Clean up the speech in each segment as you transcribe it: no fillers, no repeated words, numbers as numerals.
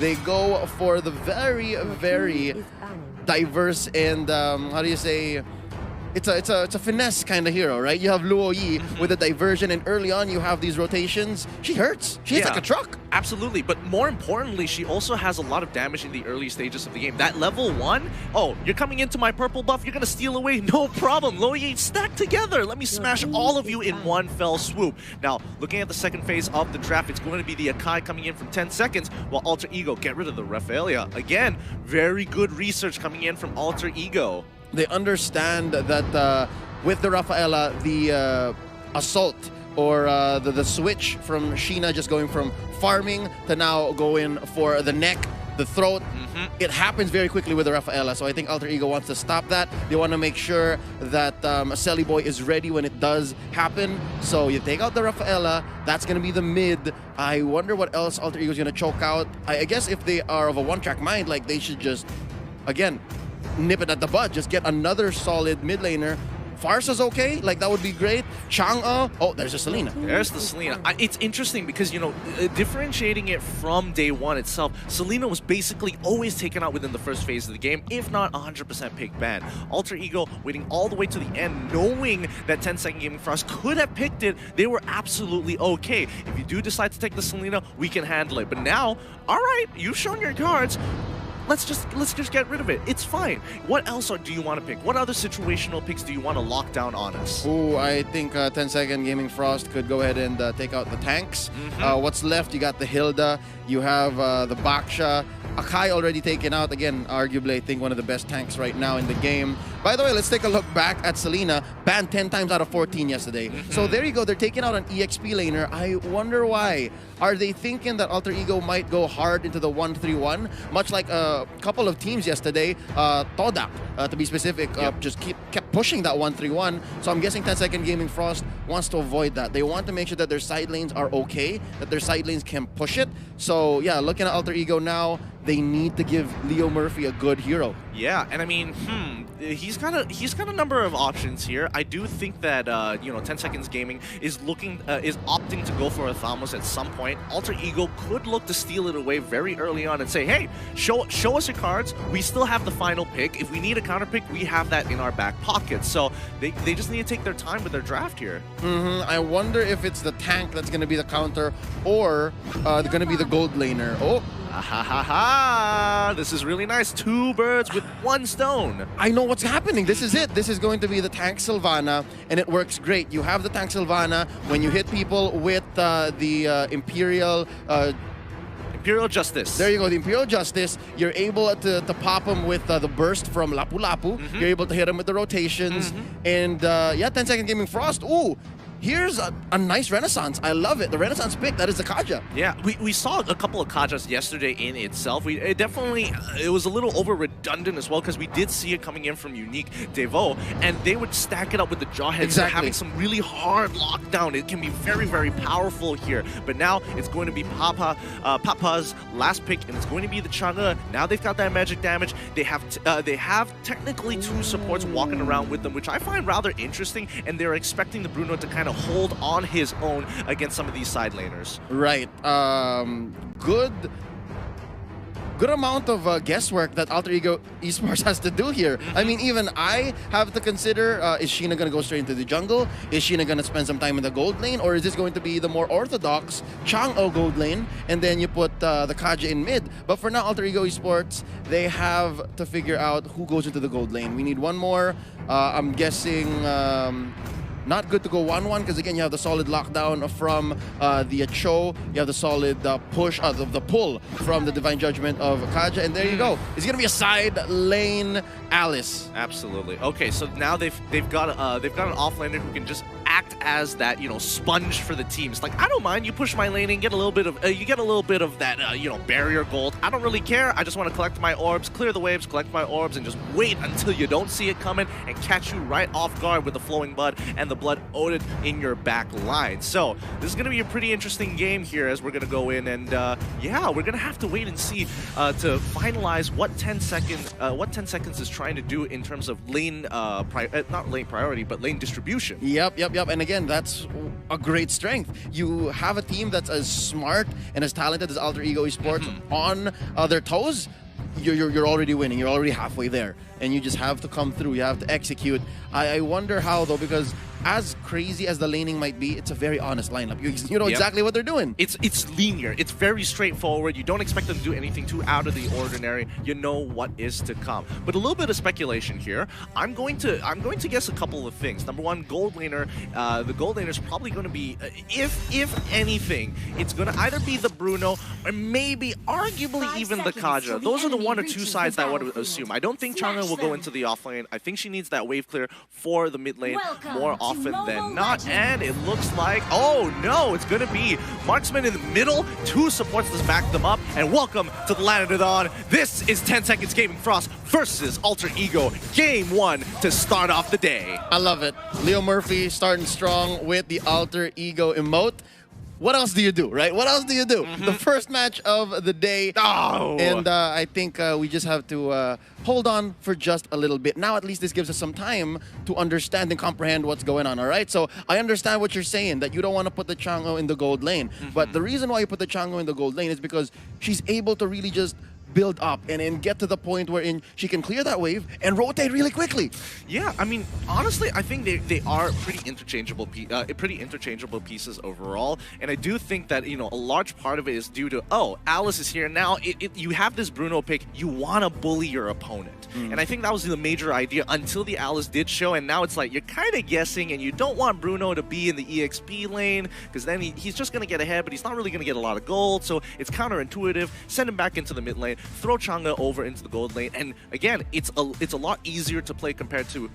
They go for the very, very diverse and, how do you say, it's a finesse kind of hero, right? You have Luo Yi with a diversion, and early on you have these rotations. She hurts. She hits like a truck. Absolutely, but more importantly, she also has a lot of damage in the early stages of the game. That level 1, oh, you're coming into my purple buff, you're going to steal away, no problem. Luo Yi, stack together. Let me smash all of you in one fell swoop. Now, looking at the second phase of the draft, it's going to be the Akai coming in from 10 seconds, while Alter Ego get rid of the Rafaelia. Again, very good research coming in from Alter Ego. They understand that with the Rafaela, the assault or the switch from Sheena just going from farming to now going for the neck, the throat, it happens very quickly with the Rafaela. So I think Alter Ego wants to stop that. They want to make sure that Selly Boy is ready when it does happen. So you take out the Rafaela, that's going to be the mid. I wonder what else Alter Ego is going to choke out. I guess if they are of a one-track mind, like they should just, again, nip it at the bud. Just get another solid mid laner. Farsa's okay, like that would be great. Chang'e, oh, there's a Selena. There's the Selena. It's interesting because, you know, differentiating it from day one itself, Selena was basically always taken out within the first phase of the game, if not 100% pick ban. Alter Ego waiting all the way to the end, knowing that 10-second Gaming Frost could have picked it, they were absolutely okay. If you do decide to take the Selena, we can handle it. But now, all right, you've shown your cards. Let's just get rid of it. It's fine. What else do you want to pick? What other situational picks do you want to lock down on us? Ooh, I think 10-second Gaming Frost could go ahead and take out the tanks. What's left? You got the Hilda. You have the Baksha. Akai already taken out. Again, arguably, I think one of the best tanks right now in the game. By the way, let's take a look back at Selena. Banned 10 times out of 14 yesterday. So there you go. They're taking out an EXP laner. I wonder why. Are they thinking that Alter Ego might go hard into the 1-3-1? Much like a couple of teams yesterday. Todak, to be specific, just kept pushing that 1-3-1. So I'm guessing 10-second Gaming Frost wants to avoid that. They want to make sure that their side lanes are okay, that their side lanes can push it. So yeah, looking at Alter Ego now, they need to give Leo Murphy a good hero. Yeah, and I mean, he's got a number of options here. I do think that you know, 10 Seconds Gaming is opting to go for a Thamos at some point. Alter Ego could look to steal it away very early on and say, hey, show us your cards. We still have the final pick. If we need a counter pick, we have that in our back pocket. So they just need to take their time with their draft here. I wonder if it's the tank that's going to be the counter or going to be the gold laner. Oh. Ha ha ha! This is really nice. 2 birds with 1 stone. I know what's happening. This is it. This is going to be the tank Sylvana, and it works great. You have the tank Sylvana when you hit people with the Imperial Justice. There you go, the Imperial Justice. You're able to pop them with the burst from Lapu Lapu. You're able to hit them with the rotations. And yeah, 10-second Gaming Frost. Ooh. Here's a nice Renaissance. I love it. The Renaissance pick, that is the Kaja. Yeah, we saw a couple of Kajas yesterday in itself. It was a little over redundant as well because we did see it coming in from Unique Devu, and they would stack it up with the Jawheads. Exactly. Having some really hard lockdown. It can be very, very powerful here. But now it's going to be Papa's last pick, and it's going to be the Chang'e. Now they've got that magic damage. They have technically 2 supports walking around with them, which I find rather interesting, and they're expecting the Bruno to kind of hold on his own against some of these side laners. Right. Good amount of guesswork that Alter Ego Esports has to do here. I mean, even I have to consider, is Sheena going to go straight into the jungle? Is Sheena going to spend some time in the gold lane? Or is this going to be the more orthodox Chang'e gold lane, and then you put the Kaja in mid? But for now, Alter Ego Esports, they have to figure out who goes into the gold lane. We need one more. I'm guessing... not good to go 1-1 because again you have the solid lockdown from the Cho, you have the solid push the pull from the Divine Judgment of Kaja, and there you go. It's gonna be a side lane Alice. Absolutely. Okay, so now they've got an offlaner who can just act as that, you know, sponge for the teams. Like, I don't mind, you push my lane and get a little bit of that you know, barrier gold. I don't really care. I just want to collect my orbs, clear the waves, collect my orbs, and just wait until you don't see it coming and catch you right off guard with the flowing blood and the blood owed in your back line. So this is going to be a pretty interesting game here as we're going to go in, and yeah, we're going to have to wait and see to finalize what 10 seconds is trying to do in terms of lane not lane priority, but lane distribution. Yep. And And again, that's a great strength. You have a team that's as smart and as talented as Alter Ego Esports on their toes. You're already winning. You're already halfway there. And you just have to come through. You have to execute. I wonder how, though, because as crazy as the laning might be, it's a very honest lineup. You know exactly what they're doing. It's linear. It's very straightforward. You don't expect them to do anything too out of the ordinary. You know what is to come. But a little bit of speculation here. I'm going to guess a couple of things. Number one, gold laner. The gold laner is probably going to be, if anything, it's going to either be the Bruno or maybe, arguably, even the Kaja. Those are the one or two sides that I would assume. I don't think Chang'e will go into the off lane. I think she needs that wave clear for the mid lane more often than not. And it looks like, oh no, it's going to be Marksman in the middle. Two supports to back them up. And welcome to the Land of the Dawn. This is 10 Seconds Gaming Frost versus Alter Ego. Game 1 to start off the day. I love it. Leo Murphy starting strong with the Alter Ego emote. What else do you do, right? What else do you do? The first match of the day. Oh. And I think we just have to hold on for just a little bit. Now, at least this gives us some time to understand and comprehend what's going on, all right? So I understand what you're saying, that you don't want to put the Chang'e in the gold lane. But the reason why you put the Chang'e in the gold lane is because she's able to really just build up and get to the point wherein she can clear that wave and rotate really quickly. Yeah, I mean, honestly, I think they are pretty interchangeable pieces overall. And I do think that, you know, a large part of it is due to, oh, Alice is here now. You have this Bruno pick. You want to bully your opponent. And I think that was the major idea until the Alice did show. And now it's like you're kind of guessing, and you don't want Bruno to be in the EXP lane because then he's just going to get ahead, but he's not really going to get a lot of gold. So it's counterintuitive. Send him back into the mid lane. Throw Chang'e over into the gold lane, and again, it's a lot easier to play compared to,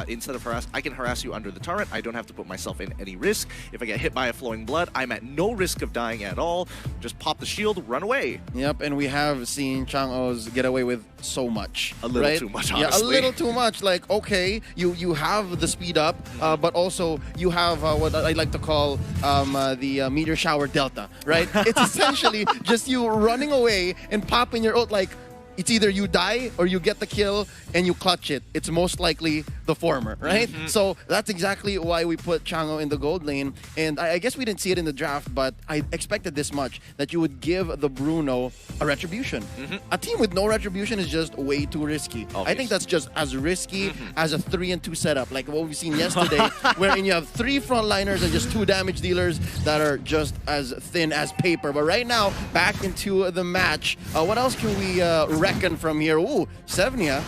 instead of harass, I can harass you under the turret. I don't have to put myself in any risk. If I get hit by a flowing blood, I'm at no risk of dying at all. Just pop the shield, run away. Yep, and we have seen Chang'e's get away with so much. A little too much, honestly. Yeah, a little too much. Like, okay, you have the speed up, but also you have what I like to call the meteor shower delta, right? It's essentially just you running away and popping your ult. Like, it's either you die or you get the kill and you clutch it. It's most likely the former, right? So that's exactly why we put Chang'e in the gold lane. And I guess we didn't see it in the draft, but I expected this much, that you would give the Bruno a retribution. A team with no retribution is just way too risky. I think that's just as risky as a 3-2 setup, like what we've seen yesterday, wherein you have 3 frontliners and just 2 damage dealers that are just as thin as paper. But right now, back into the match. What else can we reckon from here? Ooh, Sevnia.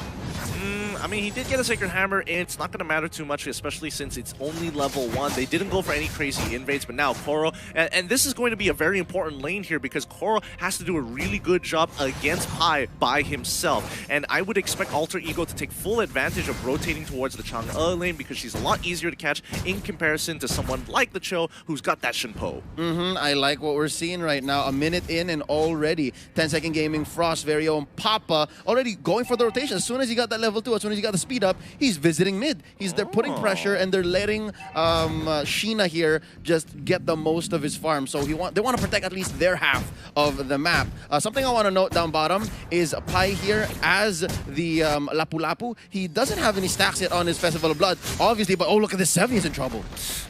I mean, he did get a Sacred Hammer, and it's not going to matter too much, especially since it's only level 1. They didn't go for any crazy invades, but now Koro, and this is going to be a very important lane here because Koro has to do a really good job against Pai by himself. And I would expect Alter Ego to take full advantage of rotating towards the Chang'e lane because she's a lot easier to catch in comparison to someone like the Cho who's got that Shinpo. I like what we're seeing right now. A minute in and already 10 Second Gaming Frost, very own Papa, already going for the rotation. As soon as he got that level 2, as soon as he got the speed up, he's visiting mid. They're putting pressure and they're letting Sheena here just get the most of his farm. So they want to protect at least their half of the map. Something I want to note down bottom is Pai here as the Lapu Lapu. He doesn't have any stacks yet on his Festival of Blood, obviously, but oh, look at this, 70 is in trouble.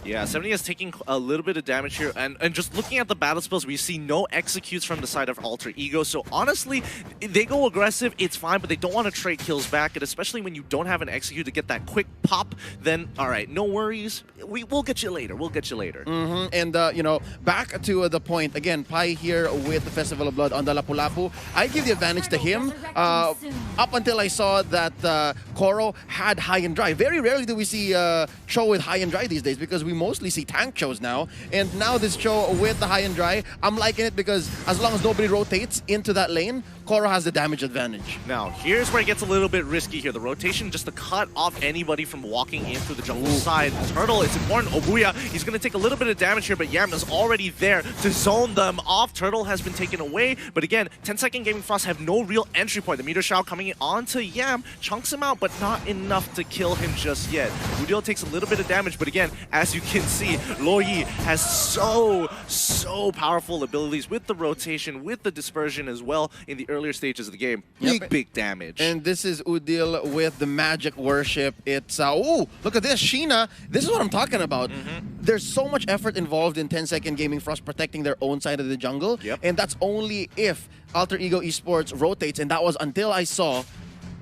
Yeah, 70 is taking a little bit of damage here, and just looking at the battle spells, we see no executes from the side of Alter Ego. So honestly, they go aggressive, it's fine, but they don't want to trade kills back, and especially when you don't have an execute to get that quick pop, then all right, no worries. We'll get you later. We'll get you later. And you know, back to the point again. Pai here with the Festival of Blood on the Lapu Lapu. I give the advantage to him up until I saw that Koro had high and dry. Very rarely do we see Cho with high and dry these days because we mostly see tank Chos now. And now this Cho with the high and dry, I'm liking it because as long as nobody rotates into that lane, Koro has the damage advantage. Now, here's where it gets a little bit risky here. The rotation just to cut off anybody from walking in through the jungle side. Turtle, it's important. Obuya, he's going to take a little bit of damage here, but Yam is already there to zone them off. Turtle has been taken away, but again, 10 Second Gaming Frost have no real entry point. The Meteor Shower coming in onto Yam, chunks him out, but not enough to kill him just yet. Udil takes a little bit of damage, but again, as you can see, Loyi has so powerful abilities with the rotation, with the dispersion as well in the earlier stages of the game. Yep. Big damage. And this is Udil with the magic worship. It's, oh, look at this, Sheena. This is what I'm talking about. There's so much effort involved in 10-second Gaming Frost protecting their own side of the jungle. And that's only if Alter Ego Esports rotates, and that was until I saw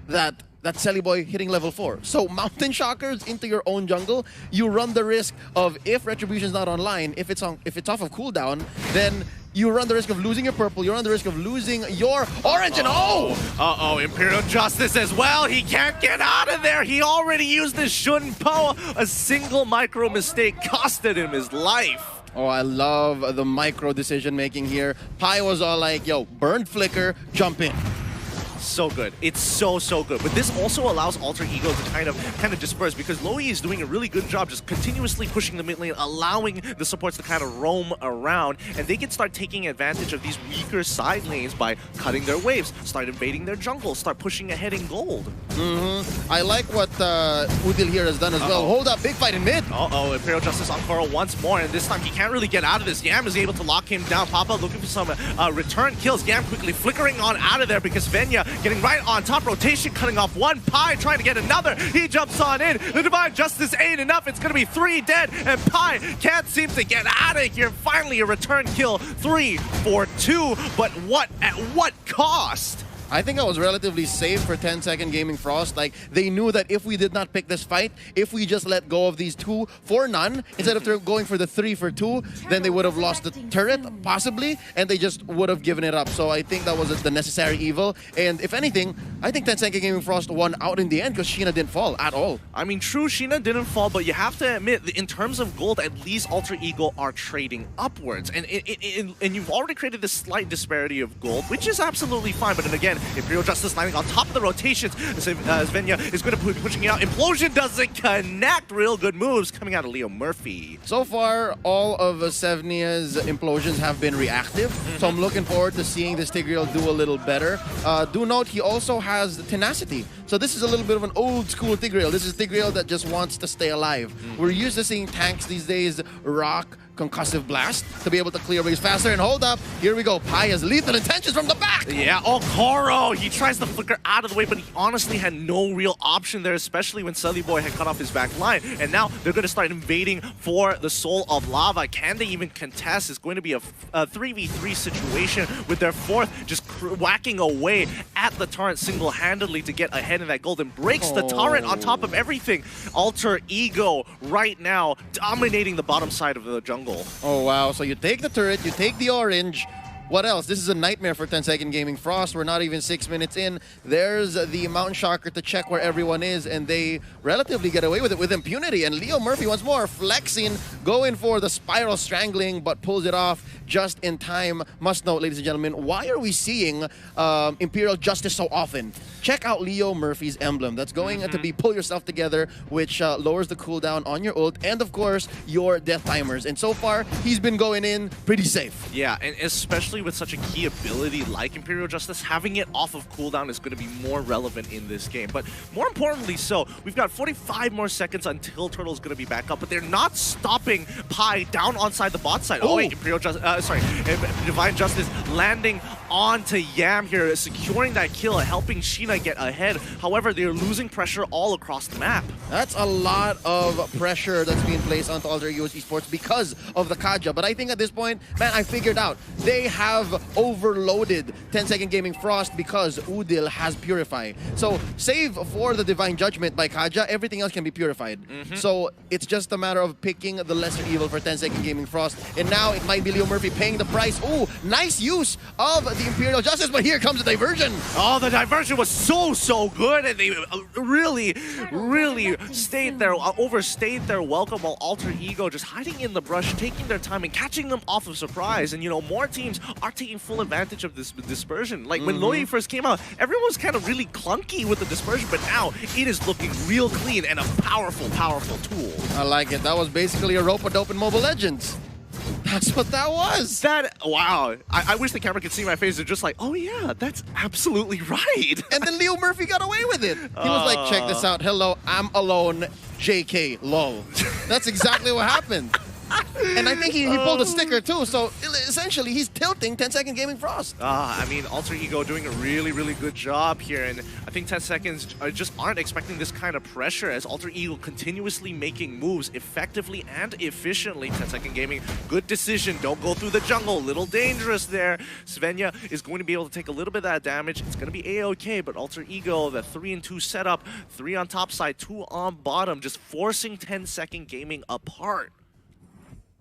that Selly Boy hitting level 4. So Mountain Shockers into your own jungle, you run the risk of, if Retribution's not online, if it's off of cooldown, then you run the risk of losing your purple, you run the risk of losing your orange, and Uh-oh, Imperial Justice as well. He can't get out of there. He already used his Shun Po. A single micro mistake costed him his life. Oh, I love the micro decision making here. Pai was all like, yo, burned flicker, jump in. So good. It's so good. But this also allows Alter Ego to kind of disperse, because Loey is doing a really good job just continuously pushing the mid lane, allowing the supports to kind of roam around, and they can start taking advantage of these weaker side lanes by cutting their waves, start invading their jungle, start pushing ahead in gold. I like what Udil here has done as well. Hold up, big fight in mid. Imperial Justice on Coral once more, and this time he can't really get out of this. Yam is able to lock him down. Papa looking for some return kills. Yam quickly flickering on out of there because Venya getting right on top. Rotation cutting off one. Pai trying to get another. He jumps on in. The Divine Justice ain't enough. It's going to be 3 dead, and Pai can't seem to get out of here. Finally a return kill. 3 for 2, but at what cost? I think I was relatively safe for 10-second Gaming Frost. Like, they knew that if we did not pick this fight, if we just let go of these 2 for none, instead of going for the 3 for 2, then they would have lost the turret, possibly, and they just would have given it up. So I think that was the necessary evil. And if anything, I think 10-second Gaming Frost won out in the end because Sheena didn't fall at all. I mean, true, Sheena didn't fall, but you have to admit, in terms of gold, at least Alter Ego are trading upwards. And you've already created this slight disparity of gold, which is absolutely fine. But then again, Imperial Justice landing on top of the rotations. Svenja is going to be pushing it out. Implosion doesn't connect. Real good moves coming out of Leo Murphy. So far, all of Sevnia's implosions have been reactive. So I'm looking forward to seeing this Tigreal do a little better. Do note, he also has the tenacity. So this is a little bit of an old school Tigreal. This is Tigreal that just wants to stay alive. We're used to seeing tanks these days rock Concussive Blast to be able to clear waves faster. And hold up, here we go. Pai has lethal intentions from the back. Yeah, Koro, he tries to flicker out of the way, but he honestly had no real option there, especially when Sully Boy had cut off his back line. And now they're going to start invading for the Soul of Lava. Can they even contest? It's going to be a 3v3 situation with their fourth just whacking away at the turret single-handedly to get ahead in that gold, and breaks the turret on top of everything. Alter Ego right now dominating the bottom side of the jungle. Oh, wow. So you take the turret, you take the orange. What else? This is a nightmare for 10-second Gaming Frost. We're not even 6 minutes in. There's the Mountain Shocker to check where everyone is, and they relatively get away with it with impunity. And Leo Murphy once more flexing, going for the spiral strangling, but pulls it off just in time. Must note, ladies and gentlemen, why are we seeing Imperial Justice so often? Check out Leo Murphy's emblem. That's going to be pull yourself together, which lowers the cooldown on your ult, and of course, your death timers. And so far, he's been going in pretty safe. Yeah, and especially with such a key ability like Imperial Justice, having it off of cooldown is going to be more relevant in this game. But more importantly so, we've got 45 more seconds until Turtle's going to be back up, but they're not stopping Pai down onside the bot side. Oh wait, Divine Justice landing onto Yam here, securing that kill, helping Sheena get ahead. However, they're losing pressure all across the map. That's a lot of pressure that's being placed onto Alter Ego Esports because of the Kaja. But I think at this point, man, I figured out. They have overloaded 10-second Gaming Frost because Udil has Purify. So, save for the Divine Judgment by Kaja, everything else can be purified. So, it's just a matter of picking the lesser evil for 10-second Gaming Frost. And now, it might be Leo Murphy paying the price. Ooh, nice use of the Imperial Justice, but here comes the diversion. Oh, the diversion was so good, and they really stayed there, overstayed their welcome, while Alter Ego just hiding in the brush, taking their time and catching them off of surprise. And you know, more teams are taking full advantage of this dispersion. Like when Loey first came out, everyone was kind of really clunky with the dispersion, but now it is looking real clean and a powerful tool. I like it. That was basically a rope-a-dope in Mobile Legends. That's what that was. Wow. I wish the camera could see my face. They're just like, oh yeah, that's absolutely right. And then Leo Murphy got away with it. He was like, check this out. Hello, I'm alone. JK, lol. That's exactly what happened. And I think he pulled a sticker too, so essentially he's tilting 10-second Gaming Frost. I mean, Alter Ego doing a really, really good job here, and I think 10 seconds just aren't expecting this kind of pressure as Alter Ego continuously making moves effectively and efficiently. 10-second Gaming, good decision, don't go through the jungle, a little dangerous there. Svenja is going to be able to take a little bit of that damage. It's going to be A-okay, but Alter Ego, the 3-2 setup, 3 on top side, 2 on bottom, just forcing 10-second Gaming apart.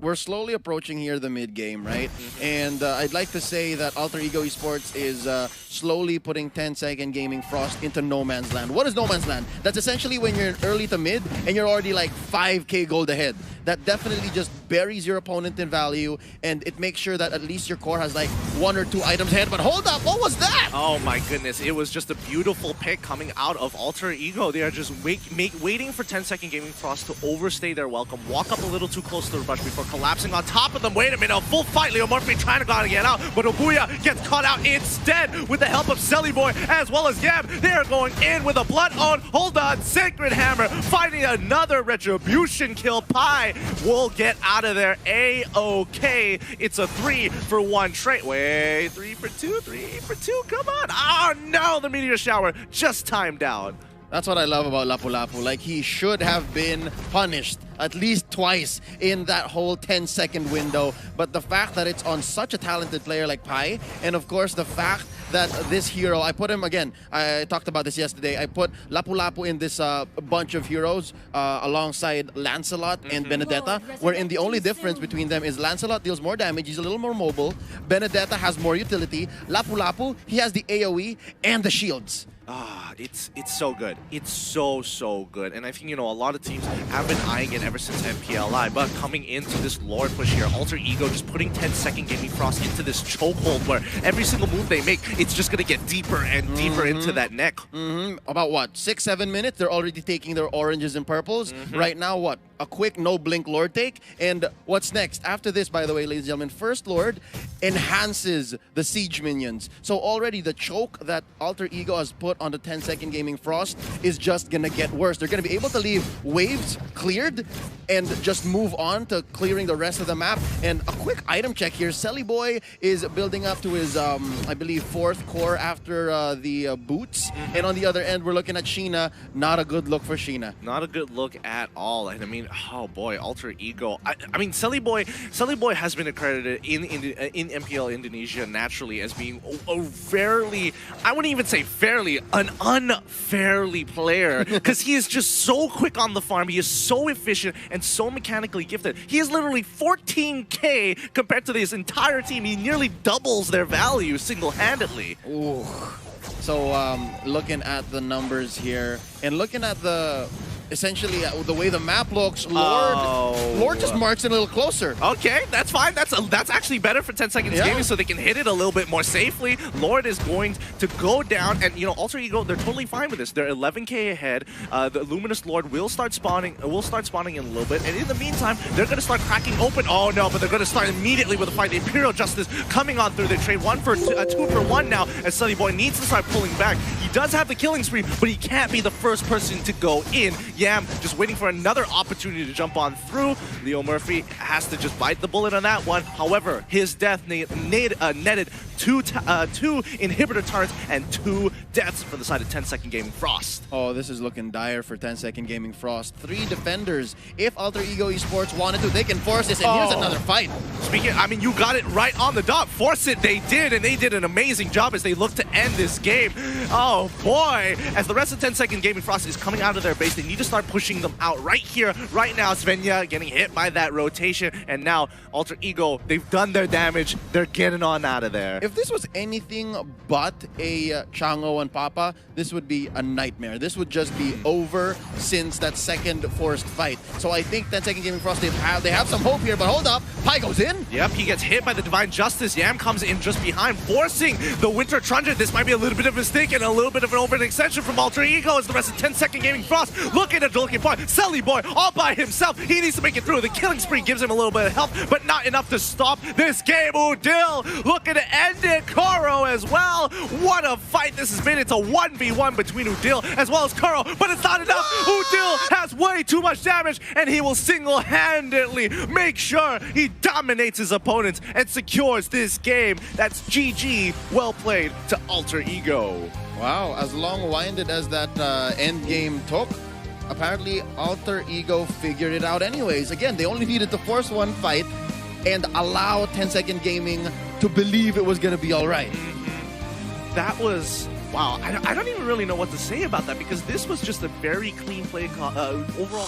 We're slowly approaching here the mid-game, right? And I'd like to say that Alter Ego Esports is slowly putting 10-second Gaming Frost into no man's land. What is no man's land? That's essentially when you're early to mid and you're already like 5k gold ahead. That definitely just buries your opponent in value, and it makes sure that at least your core has like 1 or 2 items ahead. But hold up, what was that? Oh my goodness, it was just a beautiful pick coming out of Alter Ego. They are just waiting for 10-second Gaming Frost to overstay their welcome, walk up a little too close to the rush before collapsing on top of them. Wait a minute, a full fight. Leo Murphy trying to go out and get out, but Obuya gets caught out instead with the help of Selly Boy as well as Yam. They are going in with a blood on. Hold on, Sacred Hammer finding another retribution kill. Pi will get out of there A-okay. It's a 3-for-1 trade. Wait, 3 for 2, come on. Oh no, the meteor shower just timed out. That's what I love about Lapu Lapu. Like, he should have been punished at least twice in that whole 10-second window. But the fact that it's on such a talented player like Pai, and of course the fact that this hero, I put him again, I talked about this yesterday, I put Lapu Lapu in this bunch of heroes alongside Lancelot and Benedetta, wherein the only difference between them is Lancelot deals more damage, he's a little more mobile, Benedetta has more utility, Lapu Lapu, he has the AoE and the shields. It's so good. It's so good. And I think, you know, a lot of teams have been eyeing it ever since MPLI, but coming into this Lord push here, Alter Ego just putting 10-second Gaming Frost into this chokehold where every single move they make, it's just going to get deeper and deeper into that neck. About what, 6-7 minutes? They're already taking their oranges and purples. Right now, what? A quick no-blink Lord take. And what's next? After this, by the way, ladies and gentlemen, First Lord enhances the siege minions. So already the choke that Alter Ego has put on the 10-second Gaming Frost is just gonna get worse. They're gonna be able to leave waves cleared and just move on to clearing the rest of the map. And a quick item check here. Selly Boy is building up to his, I believe, 4th core after the boots. And on the other end, we're looking at Sheena. Not a good look for Sheena. Not a good look at all. And I mean, oh boy, Alter Ego. I mean, Selly Boy has been accredited in MPL Indonesia naturally as being a fairly, I wouldn't even say fairly, an unfairly player, because he is just so quick on the farm, he is so efficient and so mechanically gifted. He is literally 14k compared to this entire team. He nearly doubles their value single-handedly. Ooh. So looking at the numbers here and looking at the essentially the way the map looks, Lord just marks it a little closer. Okay, that's fine. That's actually better for 10 seconds gaming, so they can hit it a little bit more safely. Lord is going to go down, and you know, Alter Ego, they're totally fine with this. They're 11k ahead. The Luminous Lord will start spawning. In a little bit, and in the meantime, they're going to start cracking open. Oh no, but they're going to start immediately with a fight. The Imperial Justice coming on through. They trade 2 for 1 now, as Selly Boy needs to start pulling back. He does have the killing spree, but he can't be the first person to go in. Yam just waiting for another opportunity to jump on through. Leo Murphy has to just bite the bullet on that one. However, his death netted 2 inhibitor turrets and 2 deaths for the side of 10-second Gaming Frost. Oh, this is looking dire for 10-second Gaming Frost. 3 defenders. If Alter Ego Esports wanted to, they can force this, and here's another fight. Speaking, I mean, you got it right on the dot. Force it, they did, and they did an amazing job as they look to end this game. Oh boy, as the rest of 10-second Gaming Frost is coming out of their base, they need to start pushing them out right here, right now. Svenja getting hit by that rotation, and now Alter Ego, they've done their damage. They're getting on out of there. If this was anything but a Chango and Papa, this would be a nightmare. This would just be over since that second forced fight. So I think 10-second Gaming Frost, they have some hope here, but hold up. Pai goes in. Yep, he gets hit by the Divine Justice. Yam comes in just behind, forcing the Winter Truncheon. This might be a little bit of a mistake and a little bit of an overextension from Alter Ego as the rest of 10-second Gaming Frost looking at the looking point. Selly Boy all by himself. He needs to make it through. The killing spree gives him a little bit of health, but not enough to stop this game. Udil looking to end did Kuro as well. What a fight this has been. It's a 1v1 between Udil as well as Kuro, but it's not enough. Udil has way too much damage, and he will single-handedly make sure he dominates his opponents and secures this game. That's GG. Well played to Alter Ego. Wow, as long-winded as that end game took, apparently Alter Ego figured it out anyways. Again, they only needed to force one fight and allow 10-second gaming to believe it was going to be all right. That was... Wow, I don't even really know what to say about that, because this was just a very clean play overall.